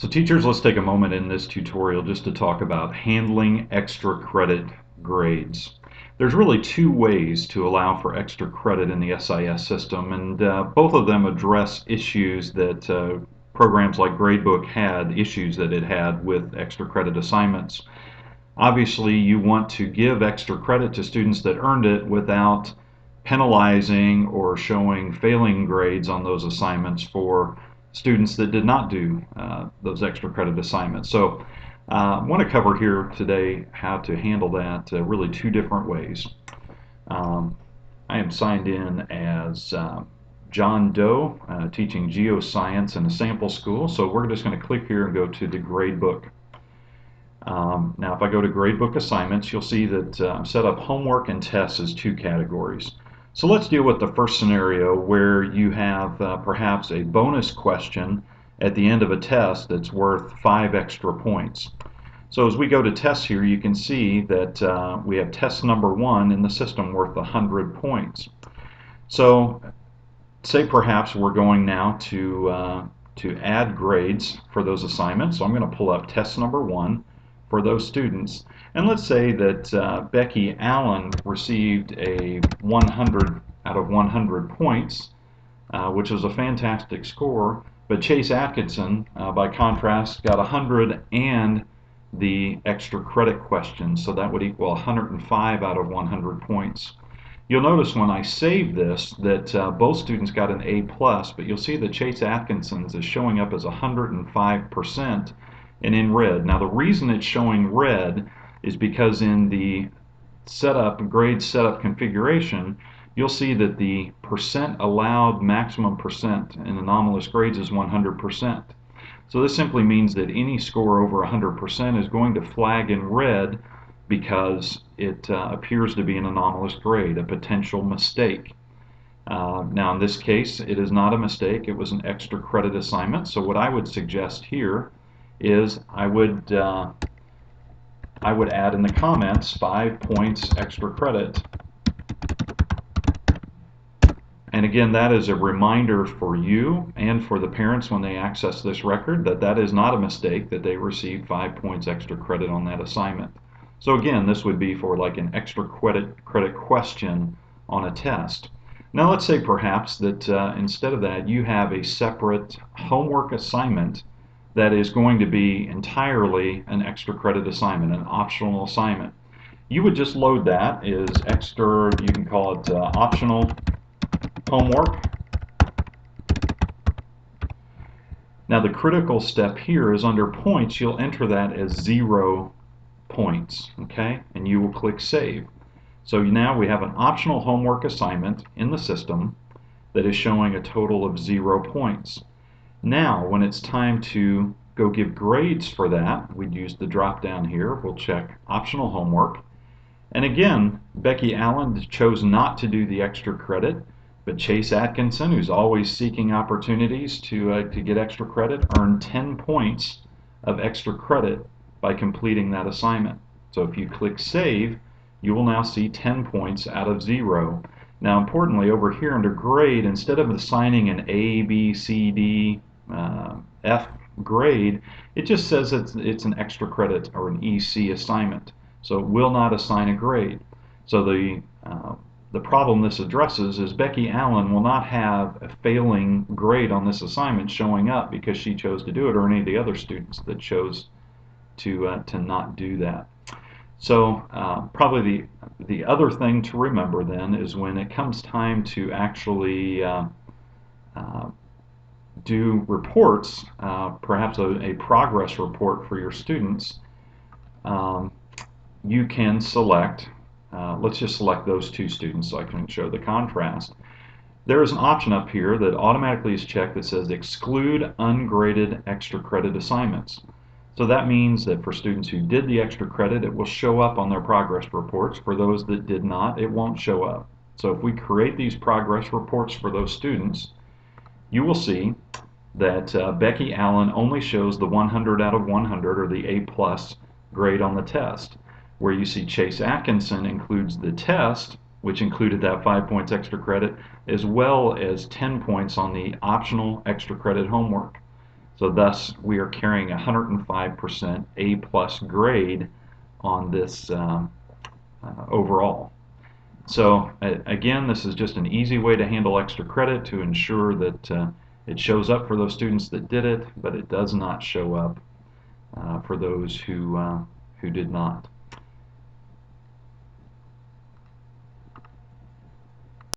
So teachers, let's take a moment in this tutorial just to talk about handling extra credit grades. There's really two ways to allow for extra credit in the SIS system, and both of them address issues that programs like Gradebook had, issues that it had with extra credit assignments. Obviously, you want to give extra credit to students that earned it without penalizing or showing failing grades on those assignments for students that did not do those extra credit assignments. So I want to cover here today how to handle that really two different ways. I am signed in as John Doe, teaching geoscience in a sample school. So we're just going to click here and go to the gradebook. Now if I go to gradebook assignments, you'll see that I've set up homework and tests as two categories. So let's deal with the first scenario where you have perhaps a bonus question at the end of a test that's worth 5 extra points. So as we go to tests here, you can see that we have test number 1 in the system worth 100 points. So say perhaps we're going now to add grades for those assignments. So I'm going to pull up test number 1 for those students. And let's say that Becky Allen received a 100 out of 100 points, which is a fantastic score, but Chase Atkinson, by contrast, got 100 and the extra credit question, so that would equal 105 out of 100 points. You'll notice when I save this that both students got an A+, but you'll see that Chase Atkinson's is showing up as 105% and in red. Now the reason it's showing red is because in the grade setup configuration, you'll see that the percent allowed maximum percent in anomalous grades is 100%. So this simply means that any score over 100% is going to flag in red because it appears to be an anomalous grade, a potential mistake. Now in this case, it is not a mistake, it was an extra credit assignment. So what I would suggest here is I would add in the comments 5 points extra credit. And again, that is a reminder for you and for the parents when they access this record that that is not a mistake, that they received 5 points extra credit on that assignment. So again, this would be for like an extra credit question on a test. Now let's say perhaps that instead of that you have a separate homework assignment that is going to be entirely an extra credit assignment, an optional assignment. You would just load that as extra, you can call it optional homework. Now the critical step here is under points, you'll enter that as 0 points, okay? And you will click save. So now we have an optional homework assignment in the system that is showing a total of 0 points. Now, when it's time to go give grades for that, we'd use the drop down here. We'll check optional homework. And again, Becky Allen chose not to do the extra credit, but Chase Atkinson, who's always seeking opportunities to get extra credit, earned 10 points of extra credit by completing that assignment. So if you click save, you will now see 10 points out of 0. Now importantly, over here under grade, instead of assigning an A, B, C, D, F grade, it just says it's an extra credit or an EC assignment. So it will not assign a grade. So the problem this addresses is Becky Allen will not have a failing grade on this assignment showing up because she chose to do it, or any of the other students that chose to not do that. So probably the other thing to remember then is when it comes time to actually do reports, perhaps a progress report for your students, you can select, let's just select those two students so I can show the contrast. There is an option up here that automatically is checked that says exclude ungraded extra credit assignments. So that means that for students who did the extra credit, it will show up on their progress reports. For those that did not, it won't show up. So if we create these progress reports for those students, you will see that Becky Allen only shows the 100 out of 100 or the A+ grade on the test, where you see Chase Atkinson includes the test, which included that 5 points extra credit, as well as 10 points on the optional extra credit homework. So thus, we are carrying 105% A plus grade on this overall. So again, this is just an easy way to handle extra credit to ensure that it shows up for those students that did it, but it does not show up for those who did not.